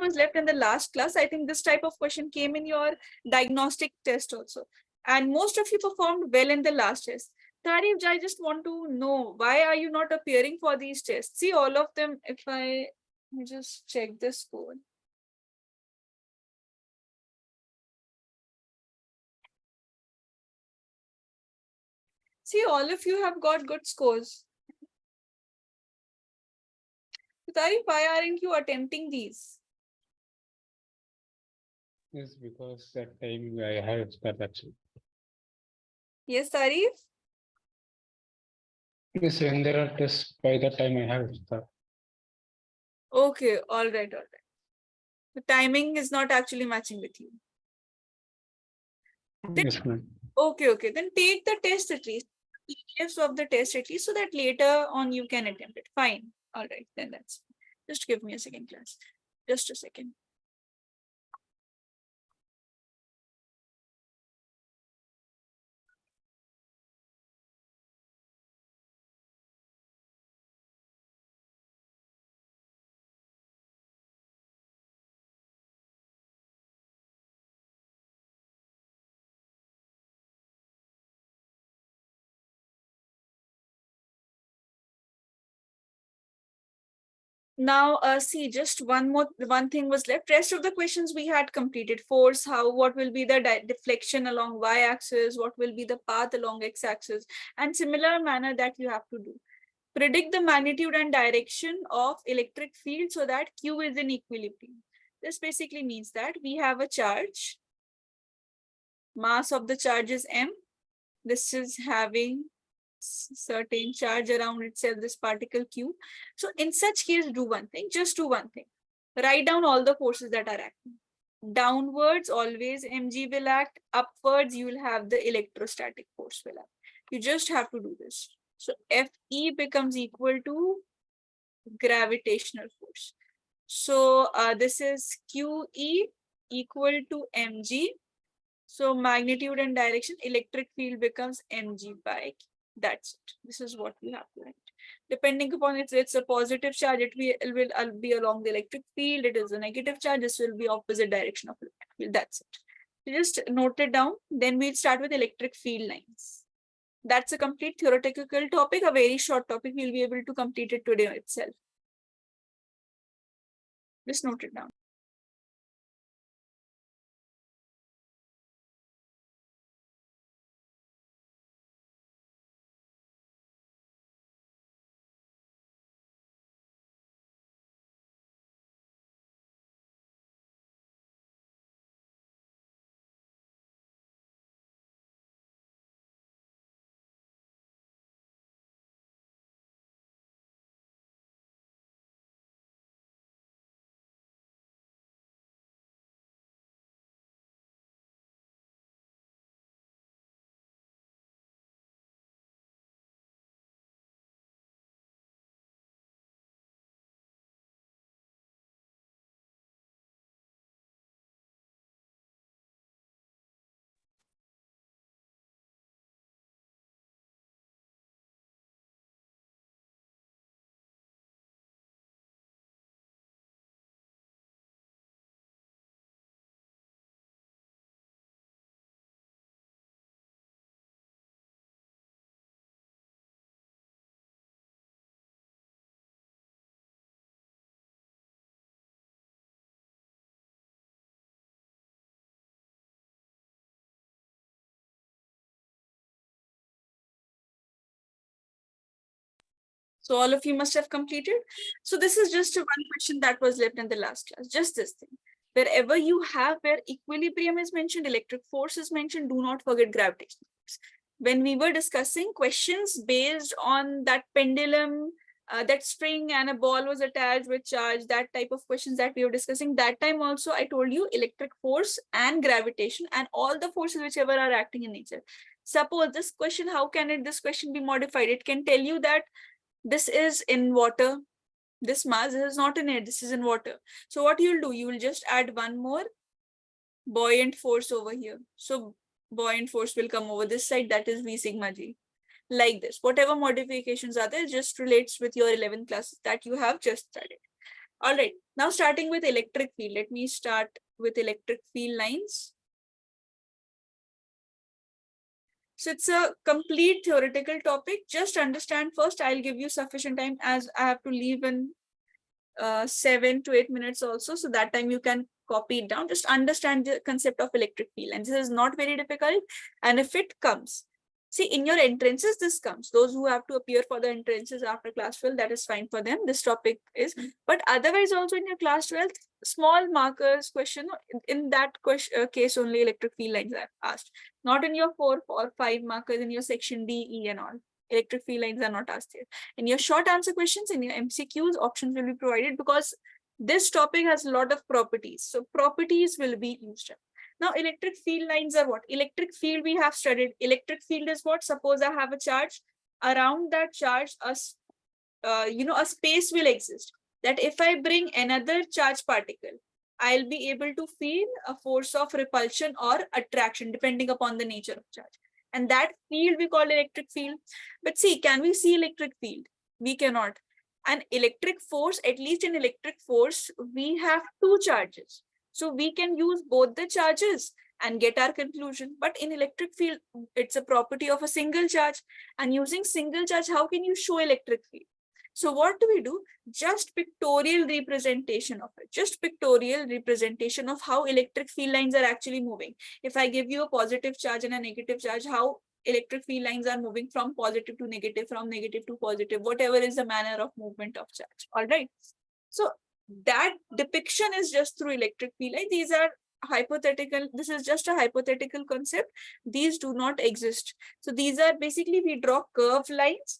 was left in the last class. I think this type of question came in your diagnostic test also. And most of you performed well in the last test. Tarif, I just want to know, why are you not appearing for these tests? See, all of them, if I just check the score. See, all of you have got good scores. Tarif, why aren't you attempting these? Yes, because that time I have that actually. Yes, Tarif? Yes, when there are tests, by that time I have that. Okay, all right, all right. The timing is not actually matching with you. Yes, ma'am. Okay. Then take the test at least. PDFs of the test at least, so that later on you can attempt it. Fine. All right, then that's. Just give me a second, class. Just a second. Now, see, just one thing was left. Rest of the questions we had completed. Force, what will be the deflection along y-axis, what will be the path along x-axis, and similar manner that you have to do. Predict the magnitude and direction of electric field so that Q is in equilibrium. This basically means that we have a charge. Mass of the charge is m. This is having certain charge around itself, this particle Q. So in such case, do one thing, just do one thing. Write down all the forces that are acting. Downwards, always mg will act. Upwards, you will have the electrostatic force will act. You just have to do this. So Fe becomes equal to gravitational force. So this is QE equal to mg. So magnitude and direction, electric field becomes mg by Q. That's it. This is what we have to write. Depending upon it's a positive charge, it will be along the electric field. It is a negative charge. This will be opposite direction of electric field. That's it. So just note it down. Then we'll start with electric field lines. That's a complete theoretical topic, a very short topic. We'll be able to complete it today itself. Just note it down. So all of you must have completed. So this is just one question that was left in the last class, just this thing. Wherever you have where equilibrium is mentioned, electric force is mentioned, do not forget gravitational force. When we were discussing questions based on that pendulum, that string and a ball was attached with charge, that type of questions that we were discussing, that time also I told you electric force and gravitation and all the forces whichever are acting in nature. Suppose this question, how can this question be modified? It can tell you that this is in water, this mass, this is not in air, this is in water. So what you'll do, you will just add one more buoyant force over here. So buoyant force will come over this side, that is V sigma G. Like this, whatever modifications are there, just relates with your 11th classes that you have just studied. All right, now starting with electric field. Let me start with electric field lines. So it's a complete theoretical topic. Just understand first. I'll give you sufficient time as I have to leave in 7 to 8 minutes also. So that time you can copy it down. Just understand the concept of electric field. And this is not very difficult. And if it comes, see, in your entrances, this comes. Those who have to appear for the entrances after class 12, that is fine for them. This topic is, but otherwise also in your class 12, small markers question, in that case only electric field lines are asked. Not in your 4 or 5 markers in your section D, E and all. Electric field lines are not asked here. In your short answer questions, in your MCQs, options will be provided because this topic has a lot of properties. So properties will be used. Now, electric field lines are what? Electric field we have studied. Electric field is what? Suppose I have a charge. Around that charge, a space will exist. That if I bring another charge particle, I'll be able to feel a force of repulsion or attraction, depending upon the nature of charge. And that field we call electric field. But see, can we see electric field? We cannot. An electric force, at least in electric force, we have two charges. So we can use both the charges and get our conclusion. But in electric field, it's a property of a single charge. And using single charge, how can you show electric field? So what do we do? Just pictorial representation of it. Just pictorial representation of how electric field lines are actually moving. If I give you a positive charge and a negative charge, how electric field lines are moving from positive to negative, from negative to positive, whatever is the manner of movement of charge. All right. So that depiction is just through electric field lines. These are hypothetical. This is just a hypothetical concept. These do not exist. So these are basically, we draw curved lines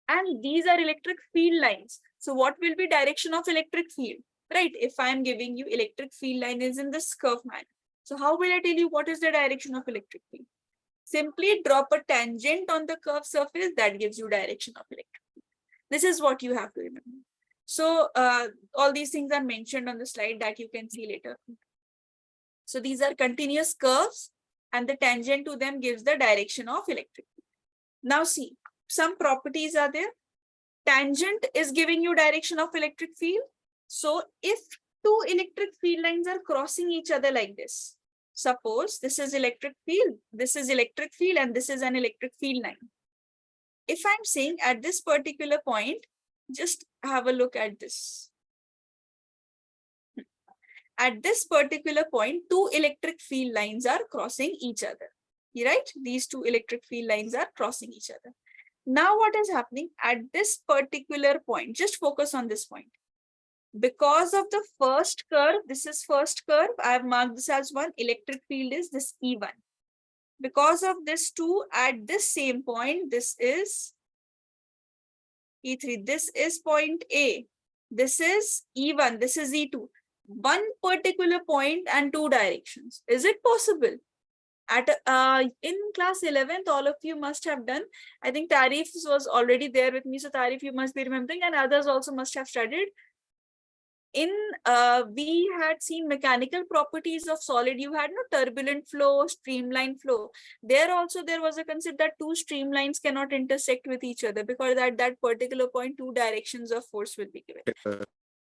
and these are electric field lines. So what will be direction of electric field, right? If I'm giving you electric field line is in this curve manner. So how will I tell you what is the direction of electric field? Simply drop a tangent on the curved surface, that gives you direction of electric field. This is what you have to remember. So all these things are mentioned on the slide that you can see later. So these are continuous curves and the tangent to them gives the direction of electric field. Now see, some properties are there. Tangent is giving you direction of electric field. So if two electric field lines are crossing each other like this, suppose this is electric field, this is electric field, and this is an electric field line. If I'm saying at this particular point, just have a look at this. At this particular point, two electric field lines are crossing each other. Right? These two electric field lines are crossing each other. Now what is happening at this particular point? Just focus on this point. Because of the first curve, this is first curve, I have marked this as 1, electric field is this E1. Because of this 2, at this same point, this is E3, this is point A, this is E1, this is E2. One particular point and two directions. Is it possible? At in class 11th, all of you must have done. I think Tarif was already there with me. So Tarif, you must be remembering, and others also must have studied. In we had seen mechanical properties of solid. You had no turbulent flow, streamline flow. There also there was a concept that two streamlines cannot intersect with each other because at that particular point, two directions of force will be given.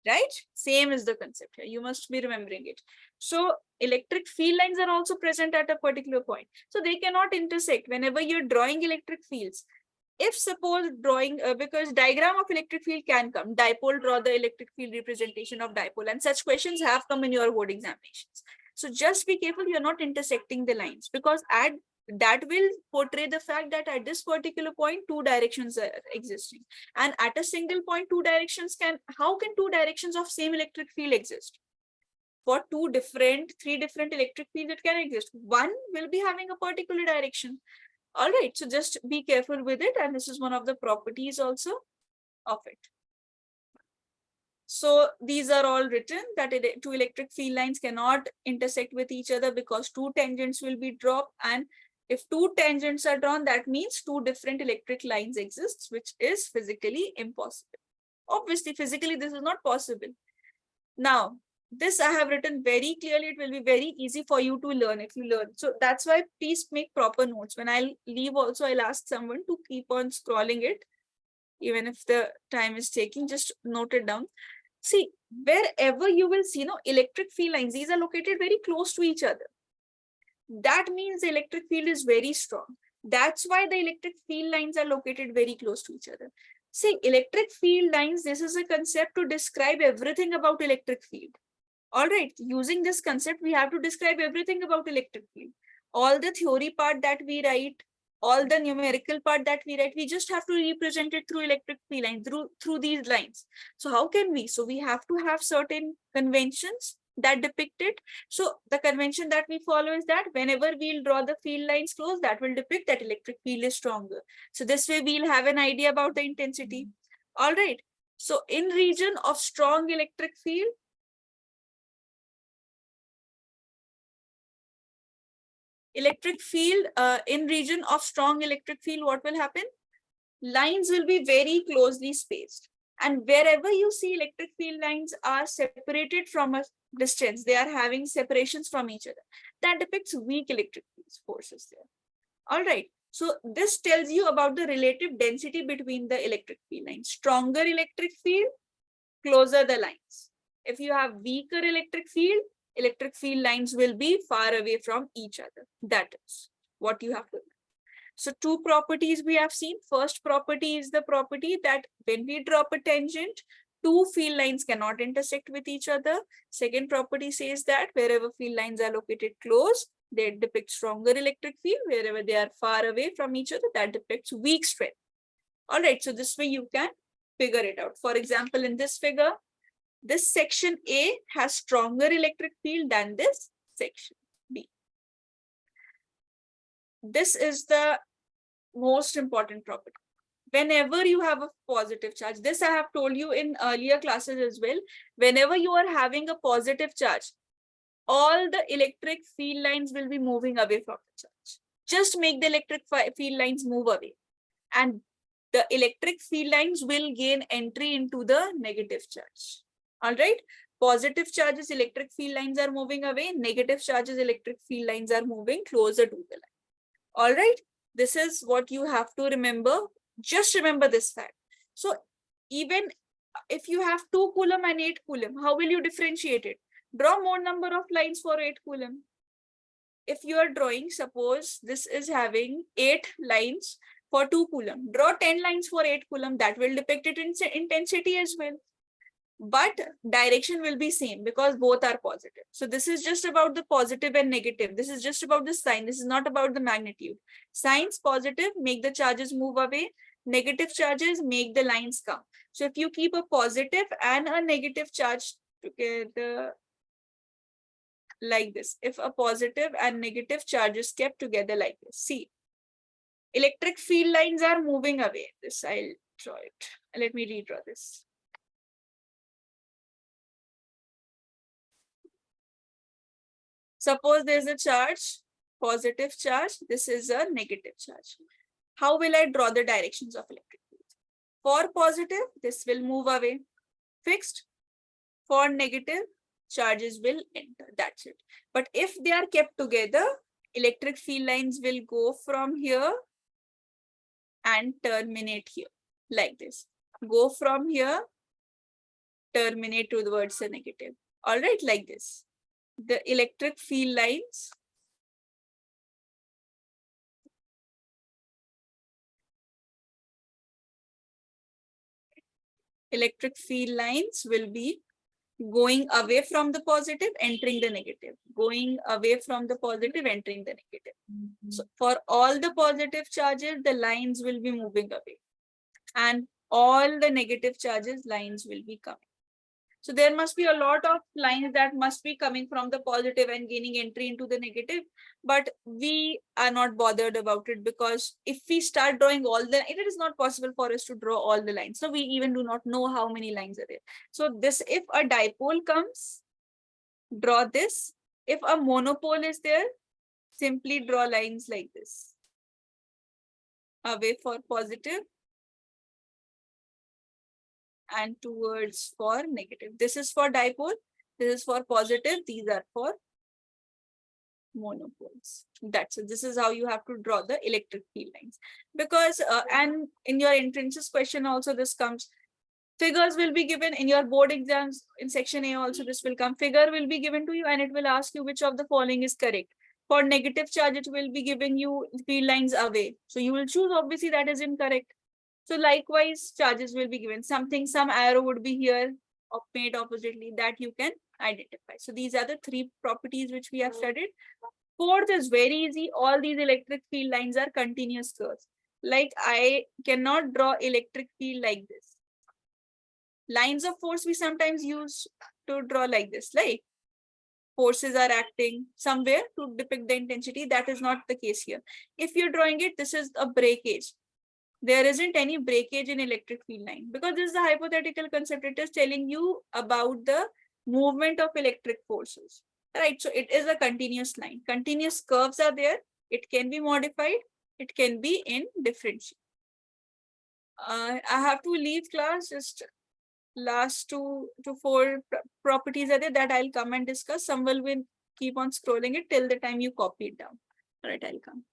Right? Same is the concept here. You must be remembering it. So electric field lines are also present at a particular point. So they cannot intersect whenever you're drawing electric fields. If suppose drawing, because diagram of electric field can come, dipole, draw the electric field representation of dipole, and such questions have come in your board examinations. So just be careful you're not intersecting the lines, because at that will portray the fact that at this particular point, two directions are existing. And at a single point, two directions how can two directions of same electric field exist? For three different electric fields, it can exist. One will be having a particular direction. All right, so just be careful with it. And this is one of the properties also of it. So these are all written that two electric field lines cannot intersect with each other because two tangents will be dropped. And if two tangents are drawn, that means two different electric lines exist, which is physically impossible. Obviously, physically, this is not possible. Now, this I have written very clearly. It will be very easy for you to learn if you learn. So that's why please make proper notes. When I leave also, I'll ask someone to keep on scrolling it. Even if the time is taking, just note it down. See, wherever you will see electric field lines, these are located very close to each other. That means the electric field is very strong. That's why the electric field lines are located very close to each other. See, electric field lines, this is a concept to describe everything about electric field. All right, using this concept, we have to describe everything about electric field. All the theory part that we write, all the numerical part that we write, we just have to represent it through electric field lines, through these lines. So how can we? So we have to have certain conventions that depict it. So the convention that we follow is that whenever we'll draw the field lines close, that will depict that electric field is stronger. So this way we'll have an idea about the intensity. All right. So in region of strong electric field, in region of strong electric field, what will happen? Lines will be very closely spaced. And wherever you see electric field lines are separated from a distance, they are having separations from each other. That depicts weak electric forces there. All right. So this tells you about the relative density between the electric field lines. Stronger electric field, closer the lines. If you have weaker electric field lines will be far away from each other. That is what you have to do. So two properties we have seen. First property is the property that when we drop a tangent, two field lines cannot intersect with each other. Second property says that wherever field lines are located close, they depict stronger electric field. Wherever they are far away from each other, that depicts weak strength. All right, so this way you can figure it out. For example, in this figure, this section A has stronger electric field than this section B. This is the most important property. Whenever you have a positive charge, this I have told you in earlier classes as well, whenever you are having a positive charge, all the electric field lines will be moving away from the charge. Just make the electric field lines move away, and the electric field lines will gain entry into the negative charge. All right. Positive charges, electric field lines are moving away. Negative charges, electric field lines are moving closer to the line. All right. This is what you have to remember. Just remember this fact. So even if you have 2 coulomb and 8 coulomb, how will you differentiate it? Draw more number of lines for 8 coulomb. If you are drawing, suppose this is having 8 lines for 2 coulomb. Draw 10 lines for 8 coulomb. That will depict it in intensity as well. But direction will be same because both are positive. So this is just about the positive and negative. This is just about the sign. This is not about the magnitude. Signs positive make the charges move away. Negative charges make the lines come. So if you keep a positive and a negative charge together like this, if a positive and negative charge is kept together like this, see, electric field lines are moving away. This I'll draw it. Let me redraw this. Suppose there's a charge, positive charge. This is a negative charge. How will I draw the directions of electric field? For positive, this will move away. Fixed. For negative, charges will enter. That's it. But if they are kept together, electric field lines will go from here and terminate here. Like this. Go from here, terminate towards the negative. All right, like this. The electric field lines will be going away from the positive, entering the negative, going away from the positive, entering the negative. So for all the positive charges, the lines will be moving away, and all the negative charges, lines will be coming. So there must be a lot of lines that must be coming from the positive and gaining entry into the negative, but we are not bothered about it because if we start drawing it is not possible for us to draw all the lines. So we even do not know how many lines are there. So this, if a dipole comes, draw this. If a monopole is there, simply draw lines like this. Away for positive and towards for negative. This is for dipole, this is for positive, these are for monopoles. That's it. This is how you have to draw the electric field lines. Because and in your entrances question also this comes, Figures will be given in your board exams in section A also. This will come. Figure will be given to you and it will ask you which of the following is correct. For negative charge, it will be giving you field lines away. So you will choose obviously that is incorrect. So likewise, charges will be given. Some arrow would be here made oppositely that you can identify. So these are the three properties which we have studied. Fourth is very easy. All these electric field lines are continuous curves. Like I cannot draw electric field like this. Lines of force we sometimes use to draw like this, like forces are acting somewhere to depict the intensity. That is not the case here. If you're drawing it, this is a breakage. There isn't any breakage in electric field line because this is a hypothetical concept. It is telling you about the movement of electric forces, right? So it is a continuous line. Continuous curves are there. It can be modified. It can be in differential. I have to leave class. Just last two to four properties are there that I'll come and discuss. Someone will keep on scrolling it till the time you copy it down. All right, I'll come.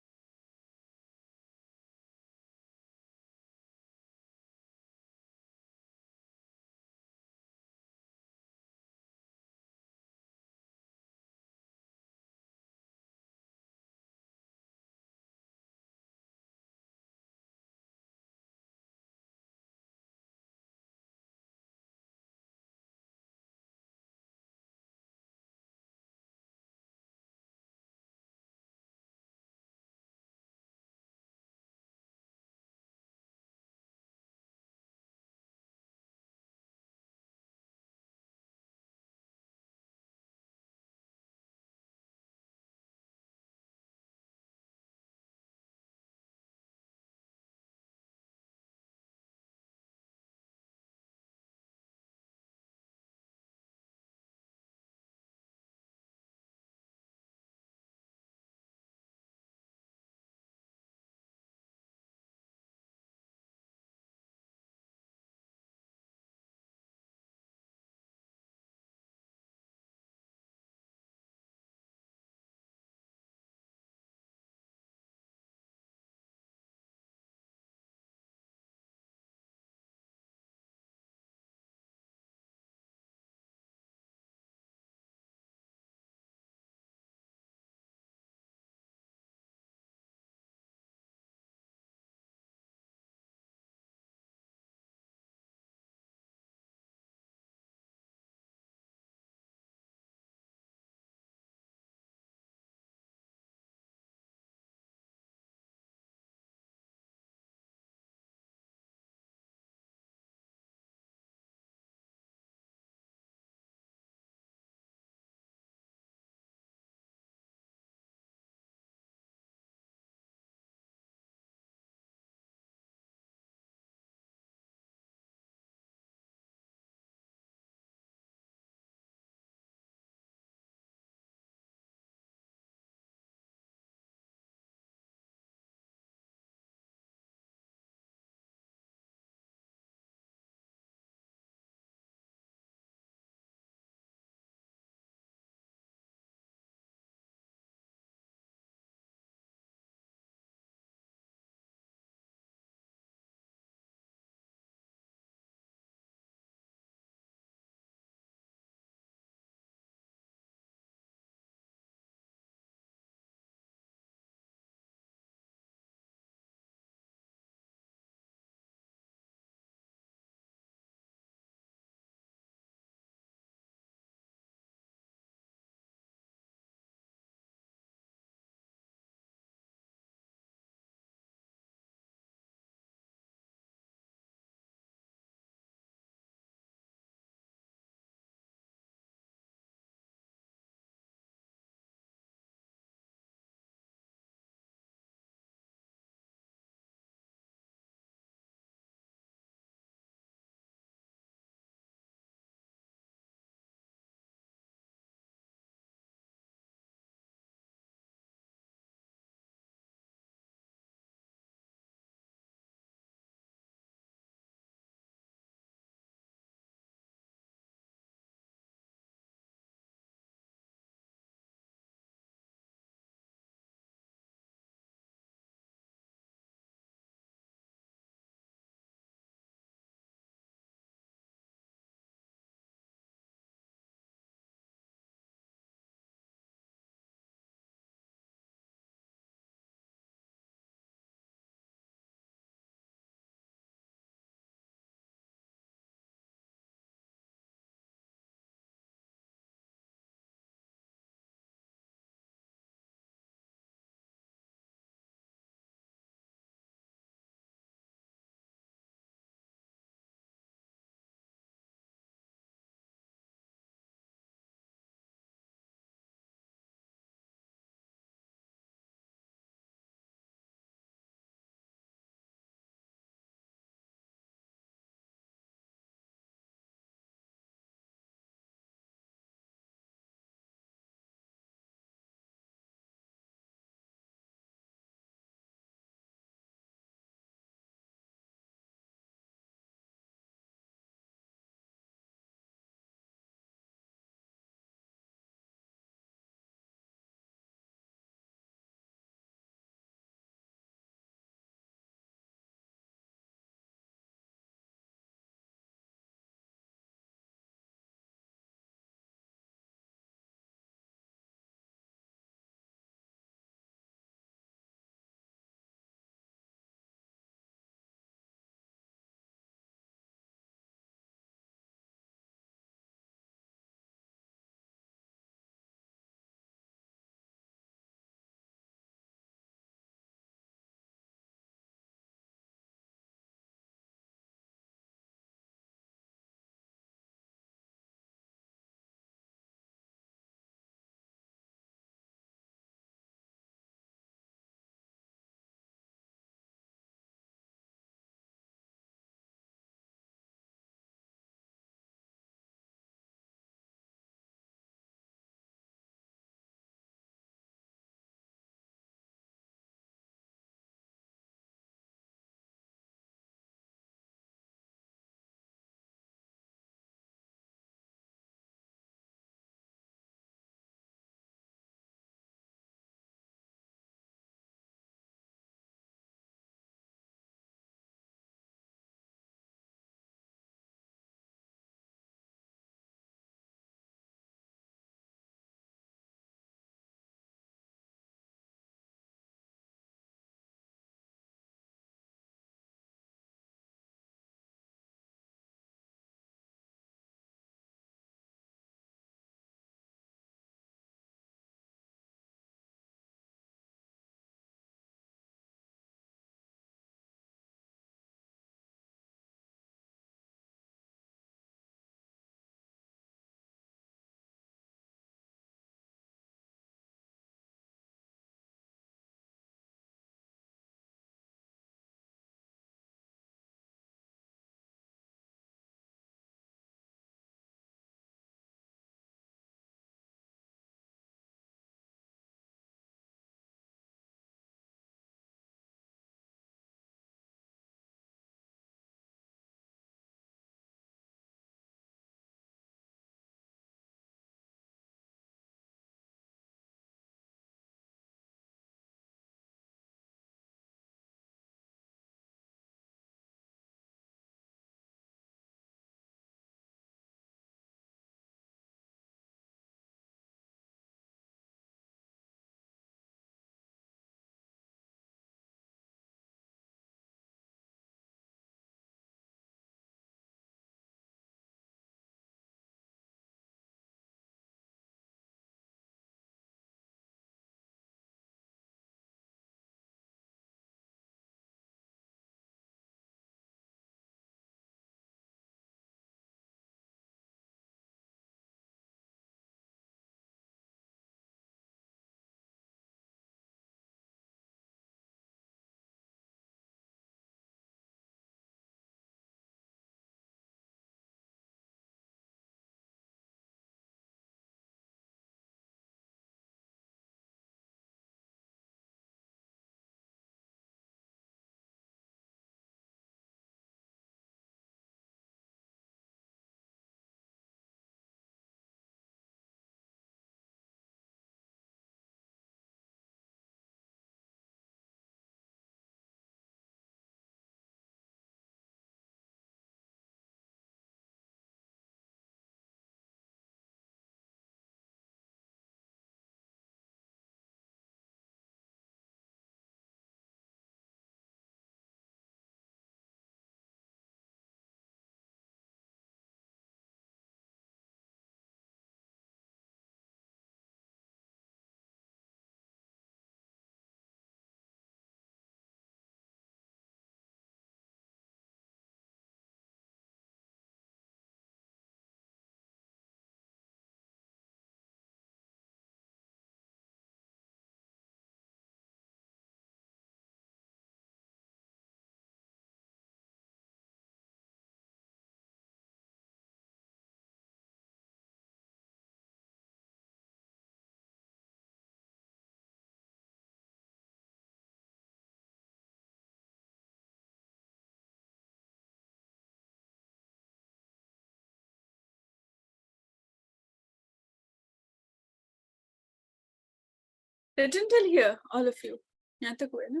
Written till here, all of you. यहाँ तक हुआ है ना?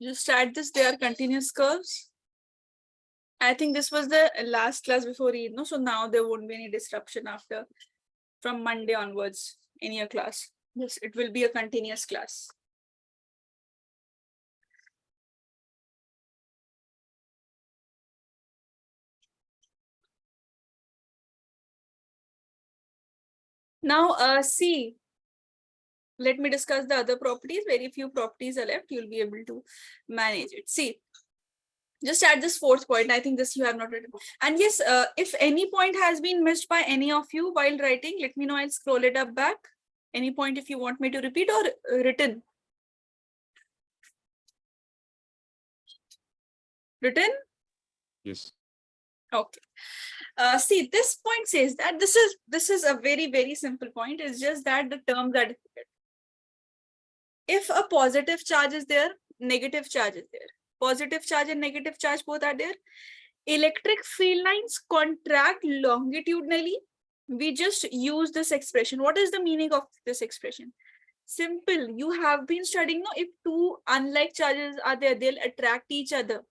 Just add this, they are continuous curves. I think this was the last class before Eid, no? So now there won't be any disruption after, from Monday onwards in your class. Yes, it will be a continuous class. Now, see, let me discuss the other properties. Very few properties are left. You'll be able to manage it. See, just add this fourth point. I think this you have not written. And yes, if any point has been missed by any of you while writing, let me know. I'll scroll it up back. Any point if you want me to repeat or written? Written? Yes. Okay. See, this point says that this is a very simple point. It's just that the terms are difficult. If a positive charge is there, negative charge is there. Positive charge and negative charge both are there. Electric field lines contract longitudinally. We just use this expression. What is the meaning of this expression? Simple. You have been studying, no? If two unlike charges are there, they'll attract each other.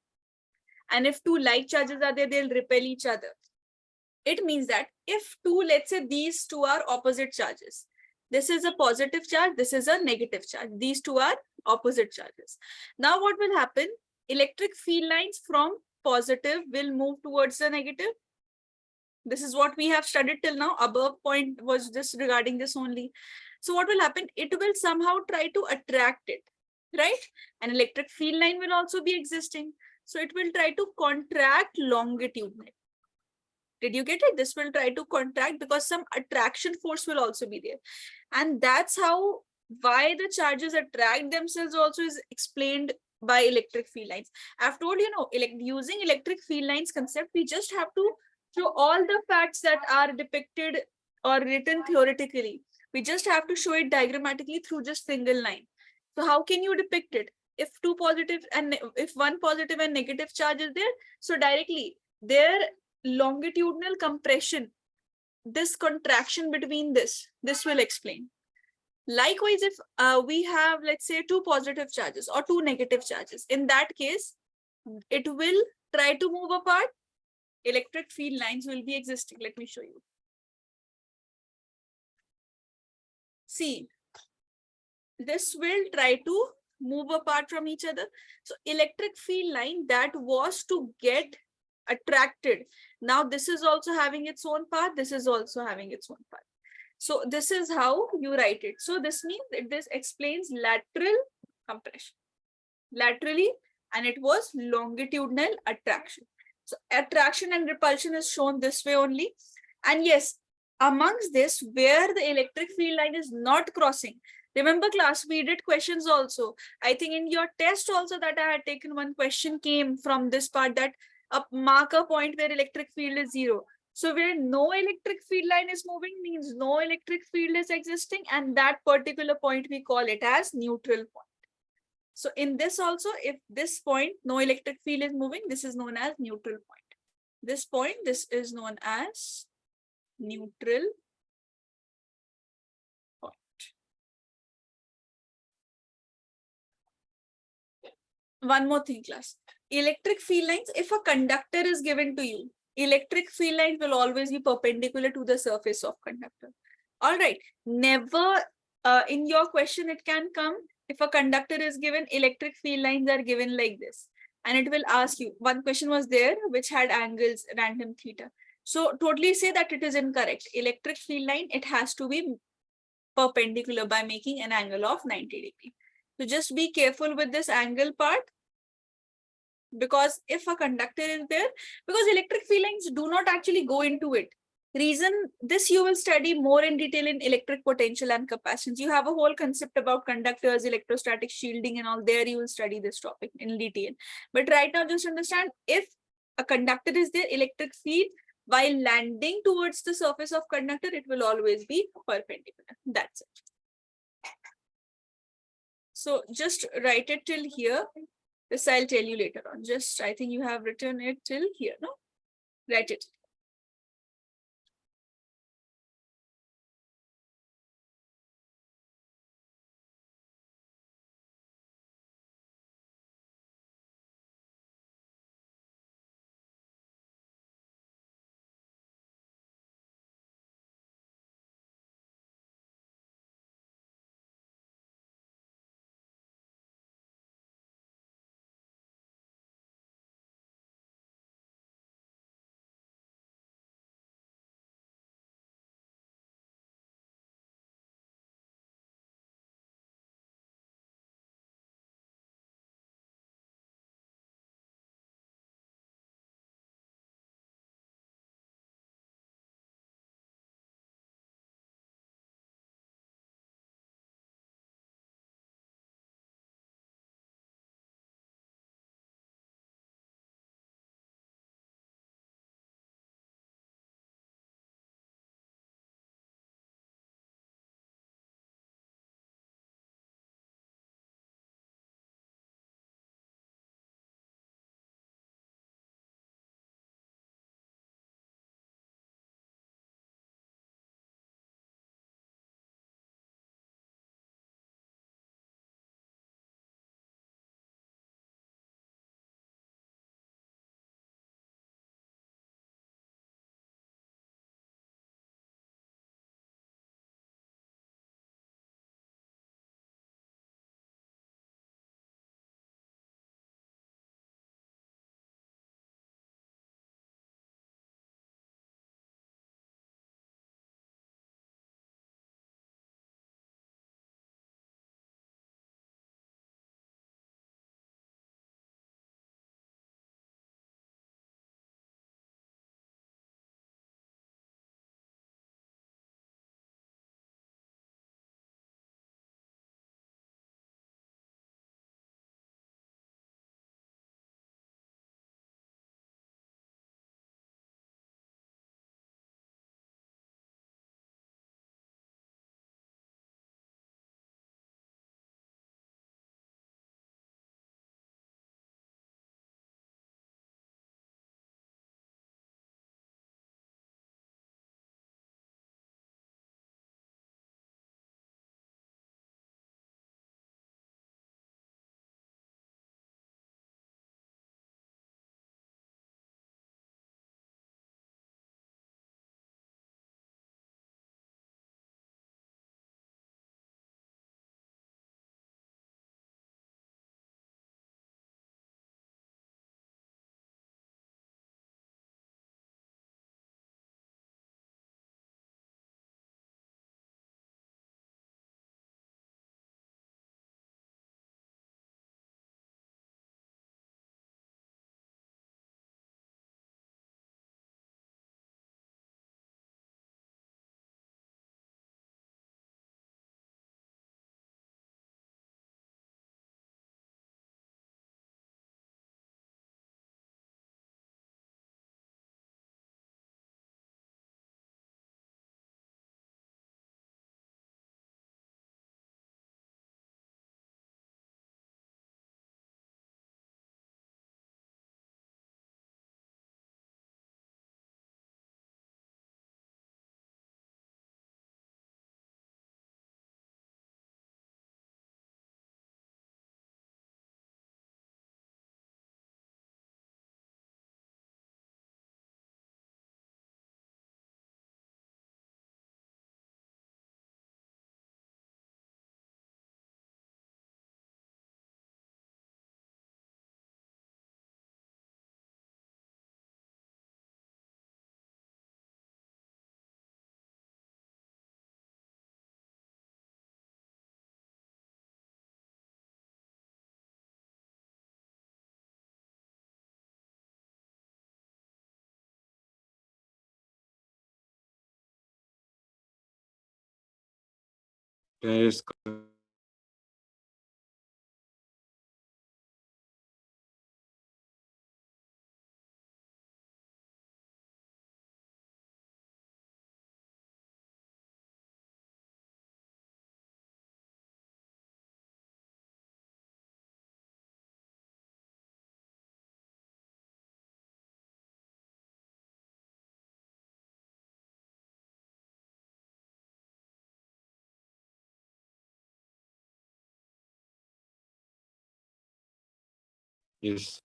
And if two like charges are there, they'll repel each other. It means that if two, let's say these two are opposite charges, this is a positive charge, this is a negative charge. These two are opposite charges. Now what will happen? Electric field lines from positive will move towards the negative. This is what we have studied till now. Above point was just regarding this only. So what will happen? It will somehow try to attract it, right? An electric field line will also be existing. So it will try to contract longitudinally. Did you get it? This will try to contract because some attraction force will also be there. And that's how why the charges attract themselves also is explained by electric field lines. I've told you, using electric field lines concept, we just have to show all the facts that are depicted or written theoretically. We just have to show it diagrammatically through just single line. So how can you depict it? If two positive and if one positive and negative charge is there, so directly their longitudinal compression, this contraction between this will explain. Likewise, if we have, let's say, two positive charges or two negative charges, in that case, it will try to move apart. Electric field lines will be existing. Let me show you. See, this will try to move apart from each other. So electric field line that was to get attracted. Now this is also having its own path. This is also having its own path. So this is how you write it. So this means that this explains lateral compression. Laterally, and it was longitudinal attraction. So attraction and repulsion is shown this way only. And yes, amongst this, where the electric field line is not crossing, remember class, we did questions also. I think in your test also that I had taken, one question came from this part, that a marker point where electric field is 0. So where no electric field line is moving means no electric field is existing, and that particular point we call it as neutral point. So in this also, if this point, no electric field is moving, this is known as neutral point. This point, this is known as neutral point. One more thing, class. Electric field lines, if a conductor is given to you, electric field lines will always be perpendicular to the surface of conductor. All right. Never in your question it can come, if a conductor is given, electric field lines are given like this. And it will ask you, one question was there which had angles random theta. So totally say that it is incorrect. Electric field line, it has to be perpendicular by making an angle of 90 degrees. So just be careful with this angle part, because if a conductor is there, because electric field lines do not actually go into it. Reason, this you will study more in detail in electric potential and capacitance. You have a whole concept about conductors, electrostatic shielding and all. There you will study this topic in detail. But right now just understand, if a conductor is there, electric field while landing towards the surface of conductor, it will always be perpendicular. That's it. So just write it till here. This I'll tell you later on. Just, I think you have written it till here, no? Write it. Yes. Yes.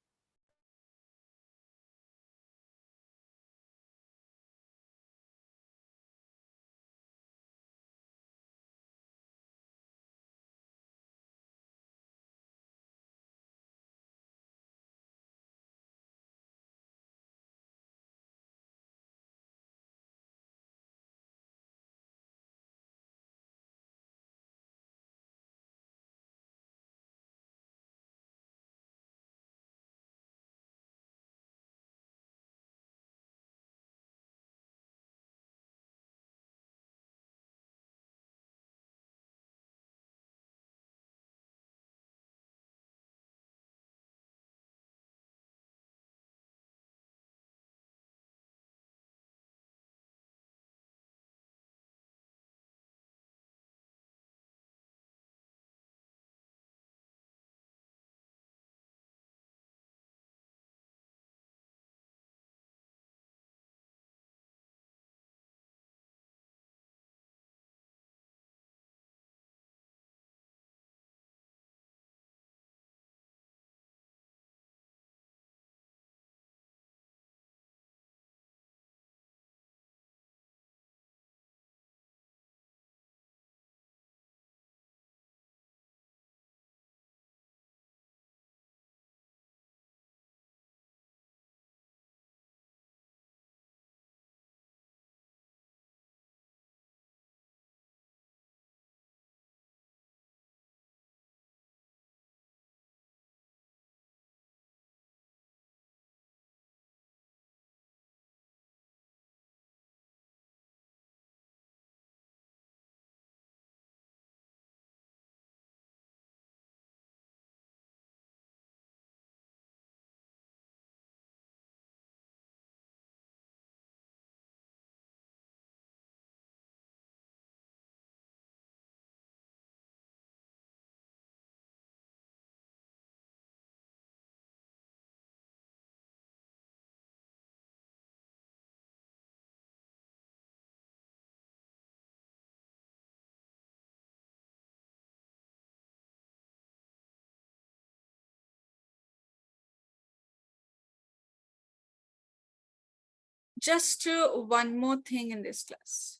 Just one more thing in this class.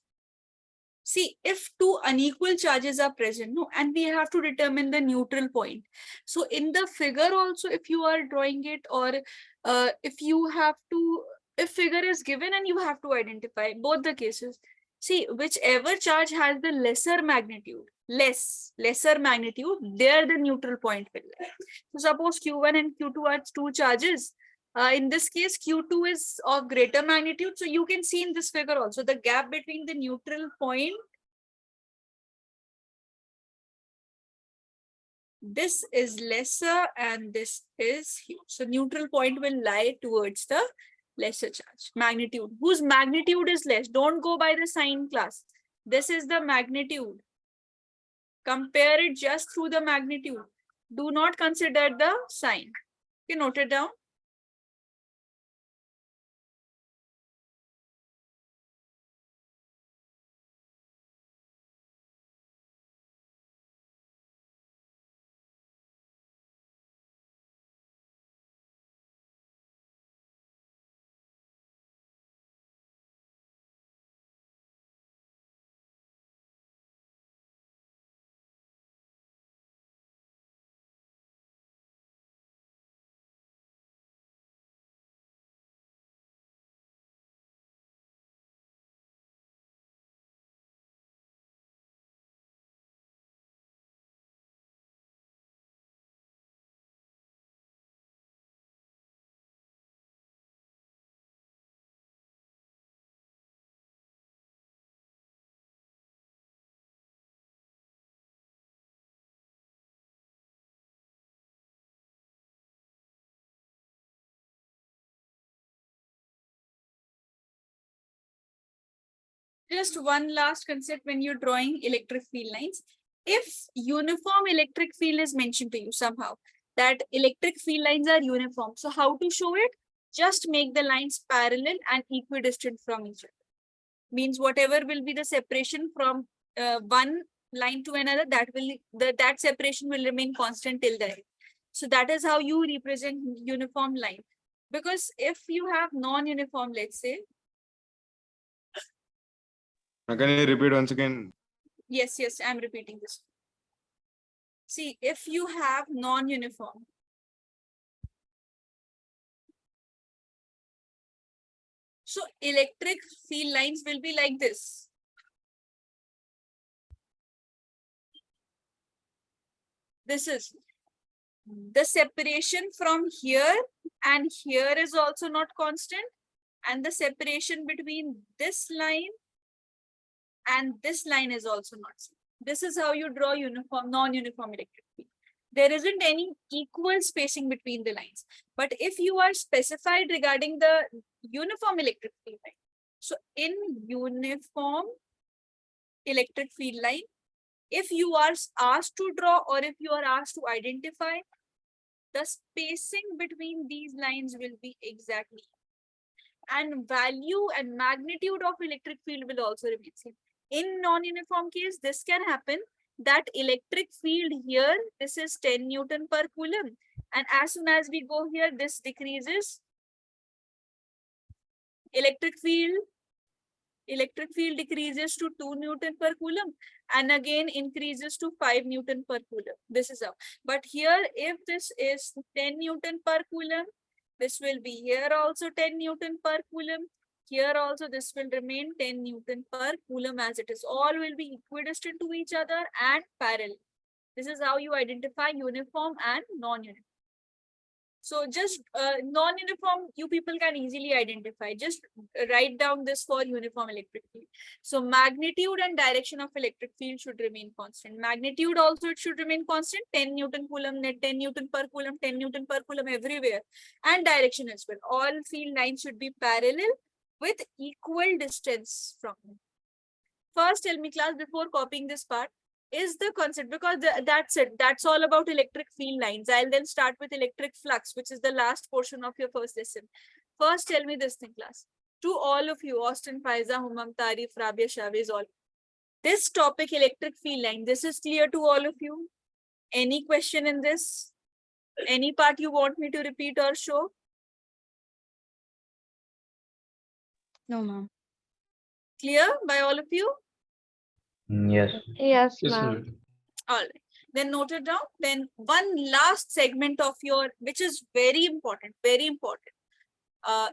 See, if two unequal charges are present, no, and we have to determine the neutral point. So in the figure also, if you are drawing it, or if you have to, if figure is given and you have to identify both the cases. See, whichever charge has the lesser magnitude, lesser magnitude, there the neutral point will lie. So suppose Q1 and Q2 are two charges. In this case, Q2 is of greater magnitude. So you can see in this figure also the gap between the neutral point. This is lesser and this is huge. So neutral point will lie towards the lesser charge. Magnitude, whose magnitude is less. Don't go by the sign class. This is the magnitude. Compare it just through the magnitude. Do not consider the sign. Okay, note it down. Just one last concept when you're drawing electric field lines. If uniform electric field is mentioned to you somehow, that electric field lines are uniform. So how to show it? Just make the lines parallel and equidistant from each other. Means whatever will be the separation from one line to another, that separation will remain constant till the end. So that is how you represent uniform line. Because if you have non-uniform, let's say, Can you repeat once again? yes, I'm repeating this. See, if you have non-uniform, so electric field lines will be like this. This is the separation from here and here is also not constant, and the separation between this line and this line is also not same. This is how you draw uniform, non-uniform electric field. There isn't any equal spacing between the lines. But if you are specified regarding the uniform electric field line, so in uniform electric field line, if you are asked to draw or if you are asked to identify, the spacing between these lines will be exactly, and value and magnitude of electric field will also remain same. In non-uniform case, this can happen that electric field here, this is 10 Newton per coulomb. And as soon as we go here, this decreases. Electric field decreases to 2 Newton per coulomb and again increases to 5 Newton per coulomb. This is how. But here, if this is 10 Newton per coulomb, this will be here also 10 Newton per coulomb. Here also this will remain 10 Newton per coulomb as it is. All will be equidistant to each other and parallel. This is how you identify uniform and non-uniform. So just non-uniform, you people can easily identify. Just write down this for uniform electric field. So magnitude and direction of electric field should remain constant. Magnitude also it should remain constant. 10 Newton coulomb, 10 Newton per coulomb, 10 Newton per coulomb everywhere. And direction as well. All field lines should be parallel with equal distance from them. First, tell me class before copying this part is the concept, because that's it. That's all about electric field lines. I'll then start with electric flux, which is the last portion of your first lesson. First, tell me this thing, class. To all of you, Austin, Faiza, Humam, Tarif, Rabia, Shaviz, all. This topic, electric field line, this is clear to all of you? Any question in this? Any part you want me to repeat or show? No, ma'am. Clear by all of you? Yes. Yes, Yes, ma'am. ma'am. All right. Then note it down. Then one last segment of your, which is very important, very important.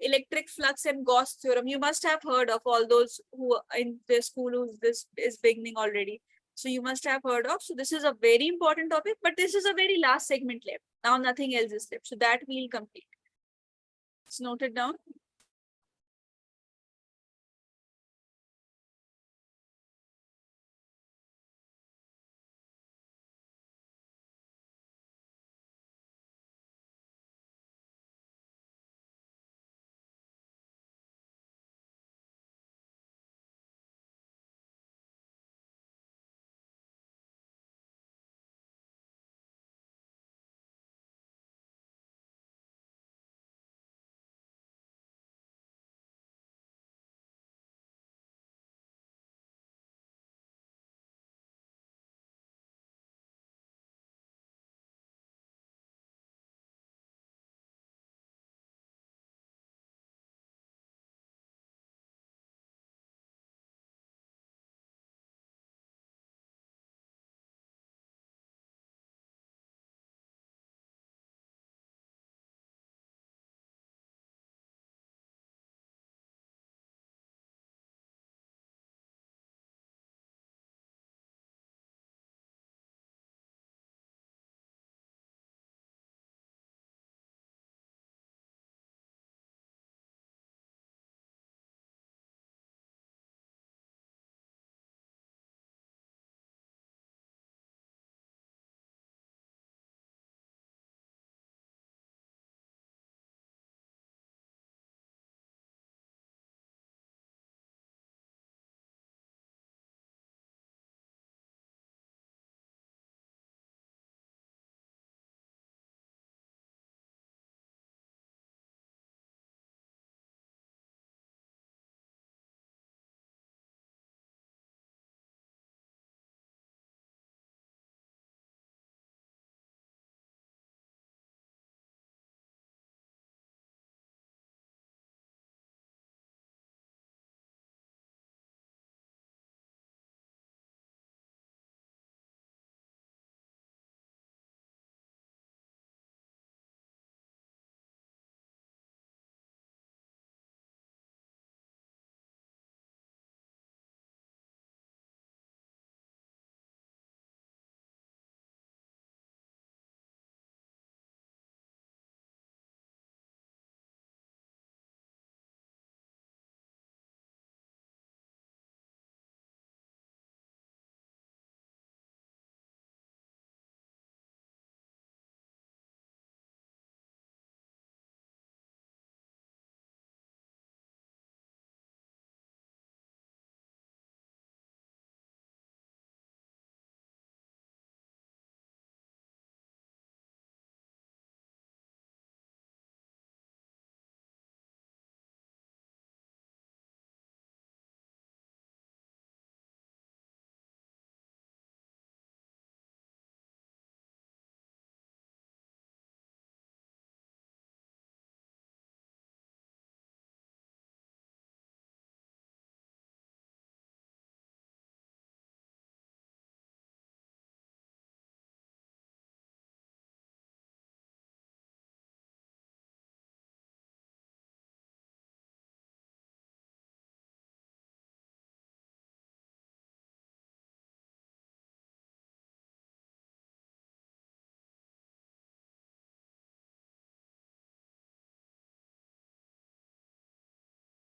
Electric flux and Gauss theorem. You must have heard of all those who are in the school who this is beginning already. So you must have heard of. So this is a very important topic, but this is a very last segment left. Now nothing else is left. So that we'll complete. Let's note it down.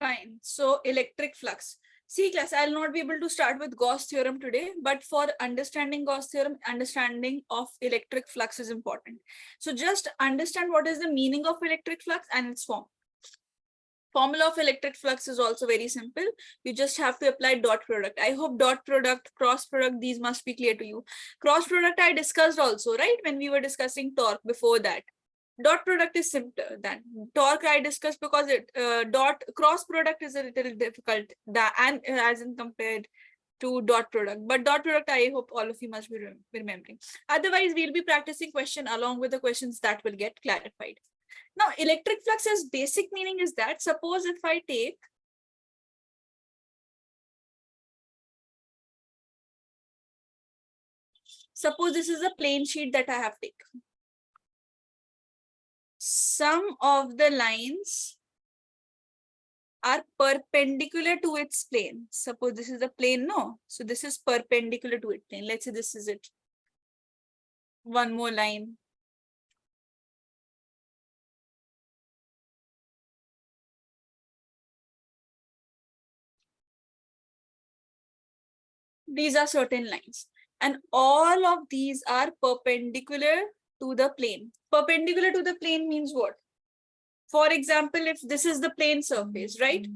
Fine. So electric flux. See class, I'll not be able to start with Gauss theorem today, but for understanding Gauss theorem, understanding of electric flux is important. So just understand what is the meaning of electric flux and its form. Formula of electric flux is also very simple. You just have to apply dot product. I hope dot product, cross product, these must be clear to you. Cross product I discussed also, right? When we were discussing torque before that. Dot product is simpler than torque I discussed because it dot cross product is a little difficult that and as in compared to dot product. But dot product I hope all of you must be remembering. Otherwise, we'll be practicing question along with the questions that will get clarified. Now, electric flux's basic meaning is that suppose if I take suppose this is a plane sheet that I have taken. Some of the lines are perpendicular to its plane. Suppose this is a plane, no? So this is perpendicular to its plane. Let's say this is it. One more line. These are certain lines. And all of these are perpendicular to the plane. Perpendicular to the plane means what? For example, if this is the plane surface, right?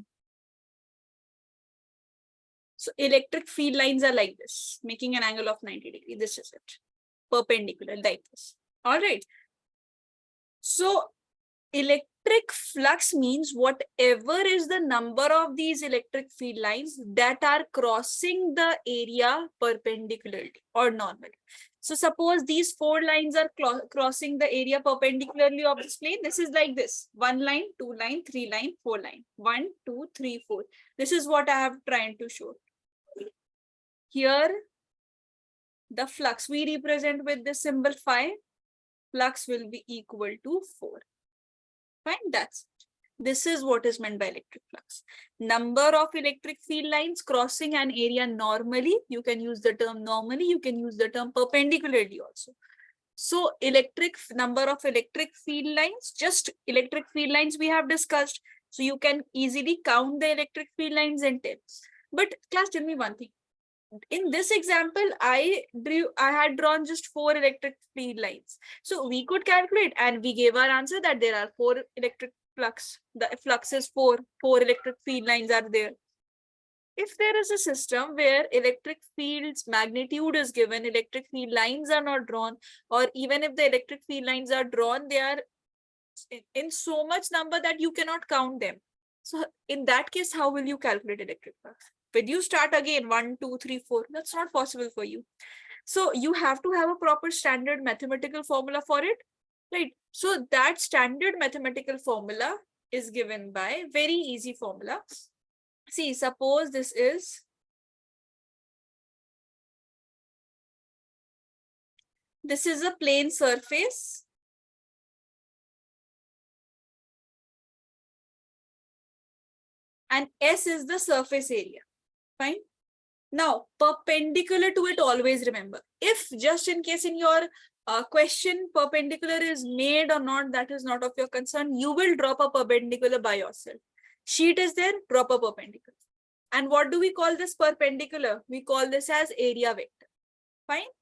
So electric field lines are like this, making an angle of 90 degrees. This is it. Perpendicular like this. All right. So electric flux means whatever is the number of these electric field lines that are crossing the area perpendicularly or normally. So suppose these 4 lines are crossing the area perpendicularly of this plane. This is like this: 1 line, 2 line, 3 line, 4 line. 1, 2, 3, 4. This is what I have tried to show. Here, the flux we represent with the symbol phi. Flux will be equal to 4. Fine, that's it. This is what is meant by electric flux. Number of electric field lines crossing an area normally. You can use the term normally. You can use the term perpendicularly also. So number of electric field lines, just electric field lines we have discussed. So you can easily count the electric field lines and tell. But class, tell me one thing. In this example, I had drawn just 4 electric field lines. So we could calculate and we gave our answer that there are 4 electric flux. The flux is 4 electric field lines are there. If there is a system where electric field's magnitude is given, electric field lines are not drawn, or even if the electric field lines are drawn, they are in so much number that you cannot count them. So in that case, how will you calculate electric flux? When you start again 1, 2, 3, 4, that's not possible for you. So you have to have a proper standard mathematical formula for it, right? So that standard mathematical formula is given by very easy formula. See, suppose this is a plane surface. And S is the surface area. Fine. Now, perpendicular to it, always remember. If just in case in your question perpendicular is made or not, that is not of your concern. You will drop a perpendicular by yourself. Sheet is there, drop a perpendicular. And what do we call this perpendicular? We call this as area vector. Fine.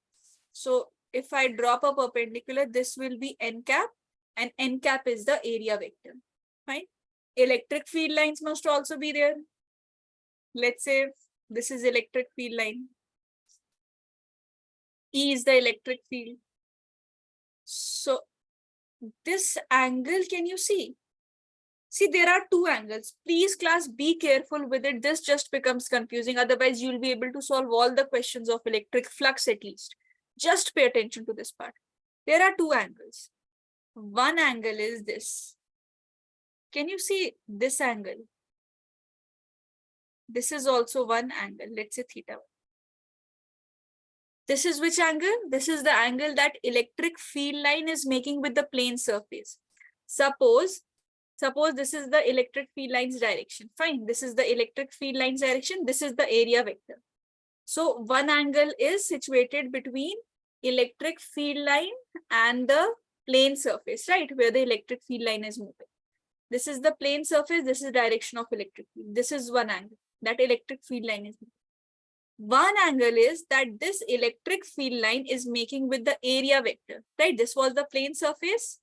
So if I drop a perpendicular, this will be n cap, and n cap is the area vector. Fine. Electric field lines must also be there. Let's say this is electric field line. E is the electric field. So this angle, can you see? See, there are 2 angles. Please, class, be careful with it. This just becomes confusing. Otherwise, you'll be able to solve all the questions of electric flux at least. Just pay attention to this part. There are 2 angles. One angle is this. Can you see this angle? This is also one angle. Let's say theta. This is which angle? This is the angle that electric field line is making with the plane surface. Suppose this is the electric field line's direction. Fine. This is the electric field line's direction. This is the area vector. So one angle is situated between electric field line and the plane surface, right? Where the electric field line is moving. This is the plane surface. This is direction of electric field. This is one angle that electric field line is making. One angle is that this electric field line is making with the area vector, right? This was the plane surface.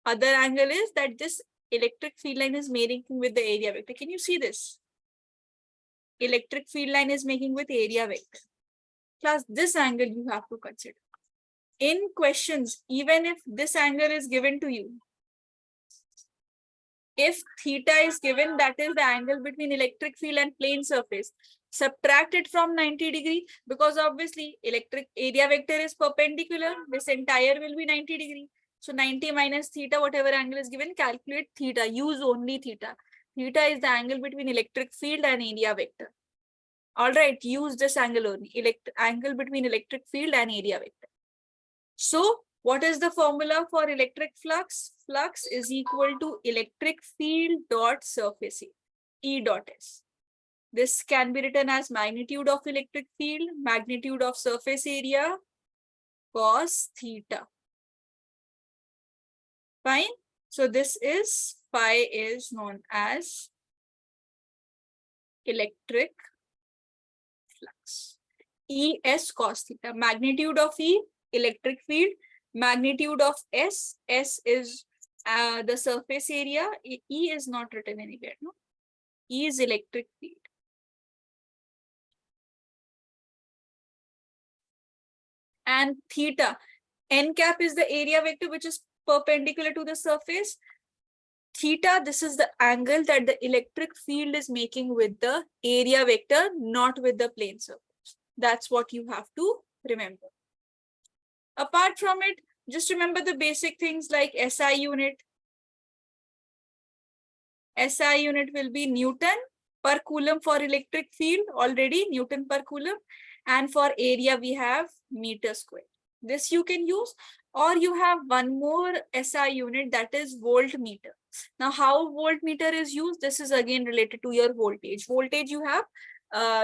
Other angle is that this electric field line is making with the area vector. Can you see this? Electric field line is making with area vector. Class, this angle you have to consider. In questions, even if this angle is given to you, if theta is given, that is the angle between electric field and plane surface. Subtract it from 90 degree, because obviously electric area vector is perpendicular. This entire will be 90 degree. So 90 minus theta, whatever angle is given, calculate theta. Use only theta. Theta is the angle between electric field and area vector. All right, use this angle only. Angle between electric field and area vector. So what is the formula for electric flux? Flux is equal to electric field dot surface area, E dot S. This can be written as magnitude of electric field, magnitude of surface area, cos theta. Fine. So this is phi is known as electric flux. E S cos theta. Magnitude of E, electric field. Magnitude of S, S is the surface area. E is not written anywhere, no? E is electric field. And theta, n cap is the area vector which is perpendicular to the surface. Theta, this is the angle that the electric field is making with the area vector, not with the plane surface. That's what you have to remember. Apart from it, just remember the basic things like SI unit. SI unit will be Newton per coulomb for electric field, already Newton per coulomb. And for area, we have meter square. This you can use, or you have one more SI unit, that is voltmeter. Now, how voltmeter is used? This is again related to your voltage. Voltage you have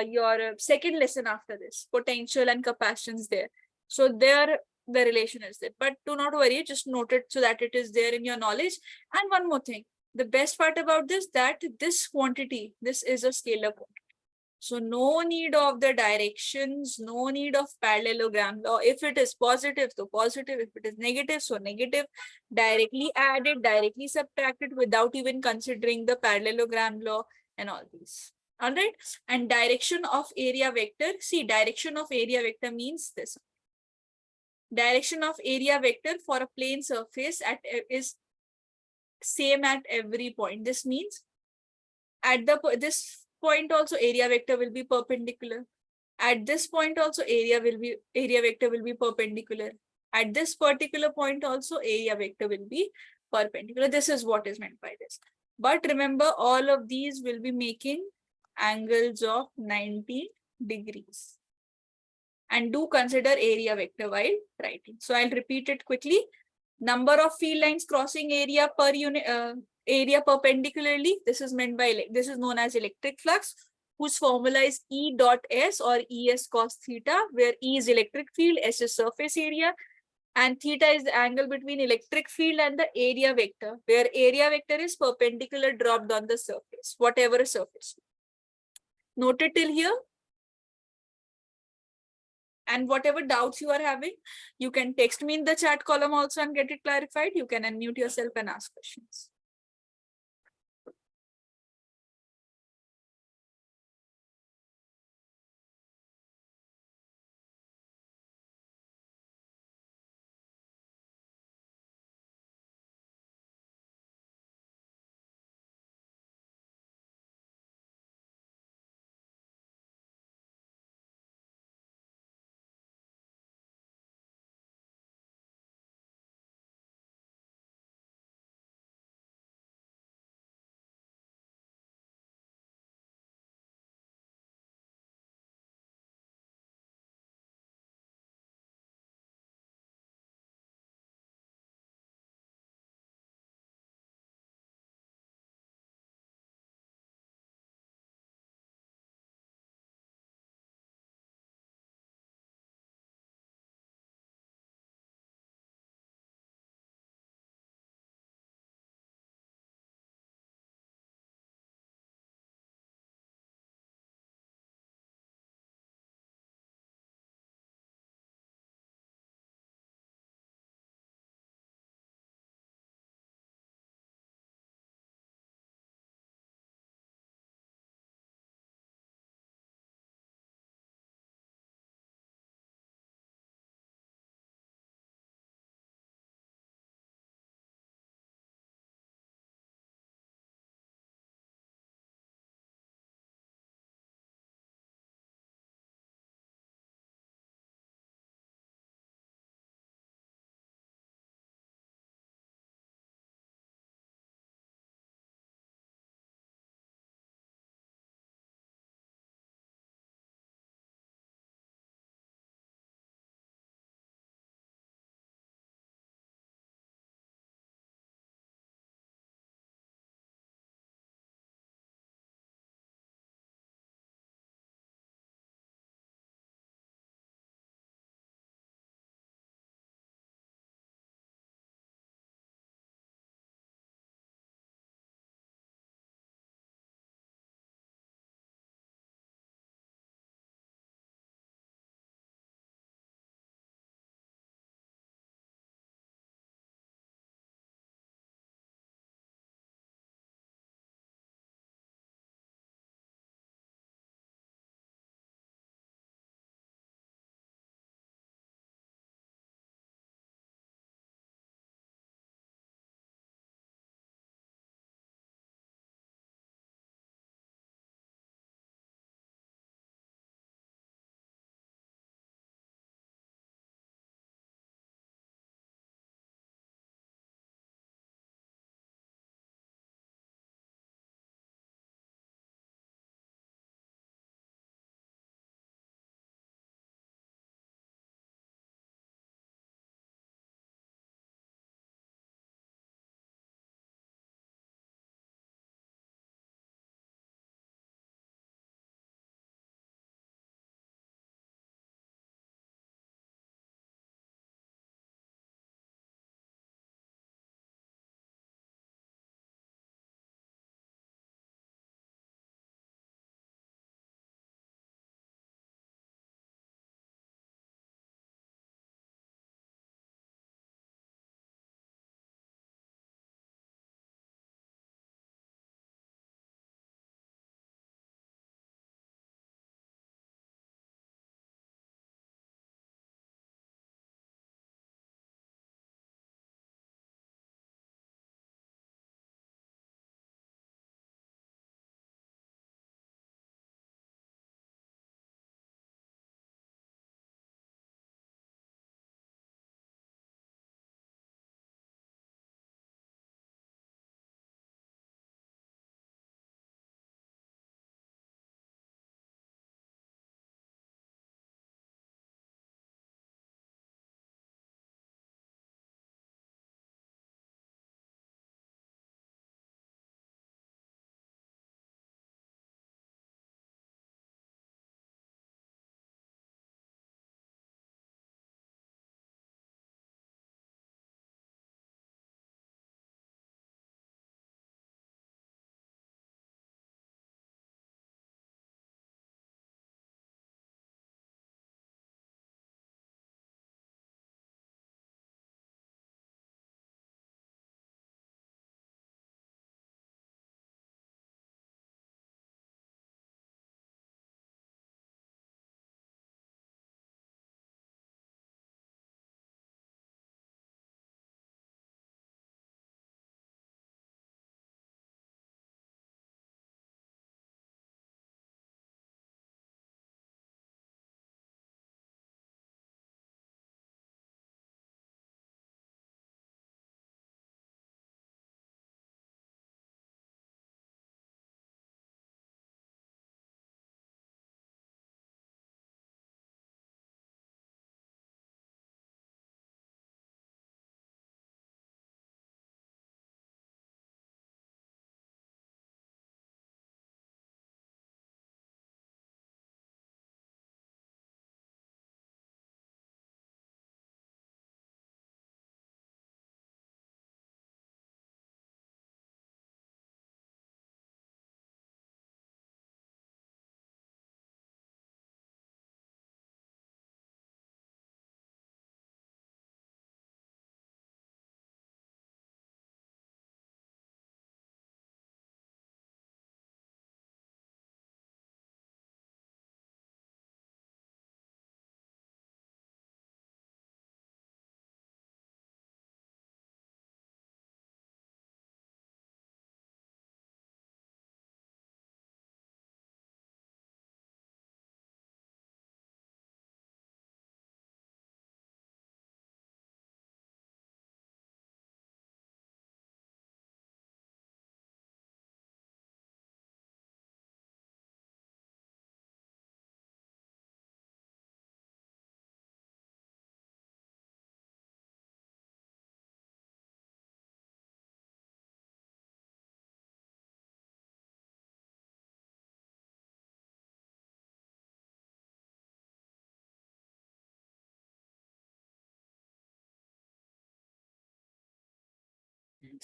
your second lesson after this, potential and capacitance there. So there the relation is there. But do not worry, just note it so that it is there in your knowledge. And one more thing, the best part about this, that this quantity, this is a scalar quantity. So no need of the directions, no need of parallelogram law. If it is positive, so positive. If it is negative, so negative. Directly added, directly subtracted without even considering the parallelogram law and all these. All right. And direction of area vector. See, direction of area vector means this. Direction of area vector for a plane surface is same at every point. This means at this point also area vector will be perpendicular. At this point also area vector will be perpendicular. At this particular point also area vector will be perpendicular. This is what is meant by this. But remember, all of these will be making angles of 90 degrees. And do consider area vector while writing. So I'll repeat it quickly. Number of field lines crossing area per unit, area perpendicularly. This is meant by, this is known as electric flux, whose formula is E dot S or ES cos theta, where E is electric field, S is surface area, and theta is the angle between electric field and the area vector, where area vector is perpendicular dropped on the surface, whatever surface. Noted till here? And whatever doubts you are having, you can text me in the chat column also and get it clarified. You can unmute yourself and ask questions.